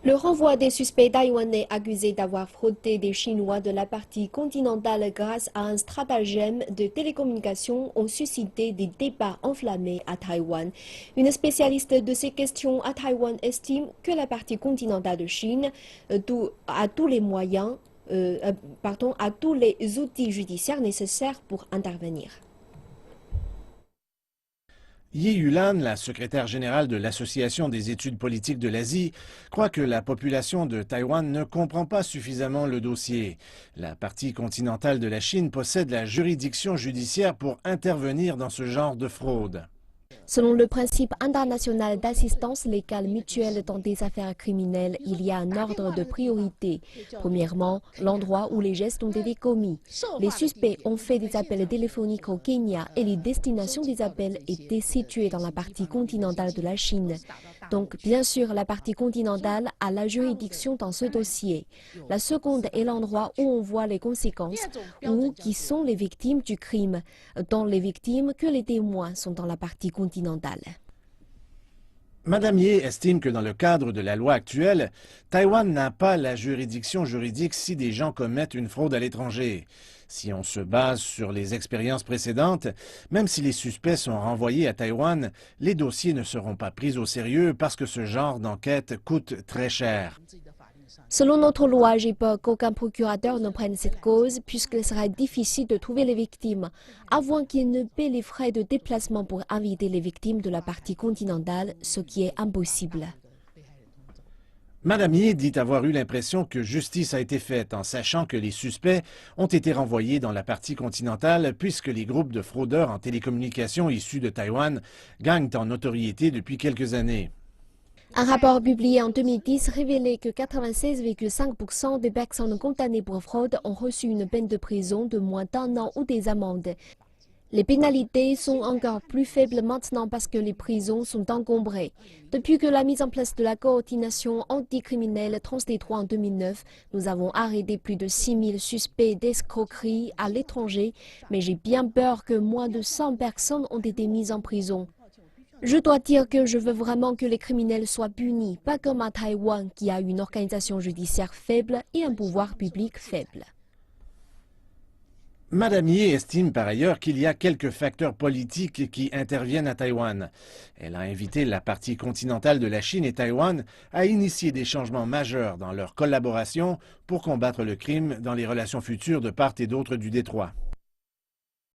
Le renvoi des suspects taïwanais accusés d'avoir fraudé des Chinois de la partie continentale grâce à un stratagème de télécommunication ont suscité des débats enflammés à Taïwan. Une spécialiste de ces questions à Taïwan estime que la partie continentale de Chine a tous les moyens, a tous les outils judiciaires nécessaires pour intervenir. Yi Yulan, la secrétaire générale de l'Association des études politiques de l'Asie, croit que la population de Taïwan ne comprend pas suffisamment le dossier. La partie continentale de la Chine possède la juridiction judiciaire pour intervenir dans ce genre de fraude. Selon le principe international d'assistance légale mutuelle dans des affaires criminelles, il y a un ordre de priorité. Premièrement, l'endroit où les gestes ont été commis. Les suspects ont fait des appels téléphoniques au Kenya et les destinations des appels étaient situées dans la partie continentale de la Chine. Donc, bien sûr, la partie continentale a la juridiction dans ce dossier. La seconde est l'endroit où on voit les conséquences ou qui sont les victimes du crime, dont les victimes que les témoins sont dans la partie continentale. Madame Ye estime que dans le cadre de la loi actuelle, Taïwan n'a pas la juridiction juridique si des gens commettent une fraude à l'étranger. Si on se base sur les expériences précédentes, même si les suspects sont renvoyés à Taïwan, les dossiers ne seront pas pris au sérieux parce que ce genre d'enquête coûte très cher. Selon notre loi, j'ai peur qu'aucun procurateur ne prenne cette cause puisqu'il sera difficile de trouver les victimes, avant qu'ils ne paient les frais de déplacement pour inviter les victimes de la partie continentale, ce qui est impossible. Madame Ye dit avoir eu l'impression que justice a été faite en sachant que les suspects ont été renvoyés dans la partie continentale puisque les groupes de fraudeurs en télécommunications issus de Taïwan gagnent en notoriété depuis quelques années. Un rapport publié en 2010 révélait que 96,5% des personnes condamnées pour fraude ont reçu une peine de prison de moins d'1 an ou des amendes. Les pénalités sont encore plus faibles maintenant parce que les prisons sont encombrées. Depuis que la mise en place de la coordination anticriminelle Transdétroit en 2009, nous avons arrêté plus de 6000 suspects d'escroquerie à l'étranger, mais j'ai bien peur que moins de 100 personnes ont été mises en prison. Je dois dire que je veux vraiment que les criminels soient punis, pas comme à Taïwan qui a une organisation judiciaire faible et un pouvoir public faible. Madame Ye estime par ailleurs qu'il y a quelques facteurs politiques qui interviennent à Taïwan. Elle a invité la partie continentale de la Chine et Taïwan à initier des changements majeurs dans leur collaboration pour combattre le crime dans les relations futures de part et d'autre du détroit.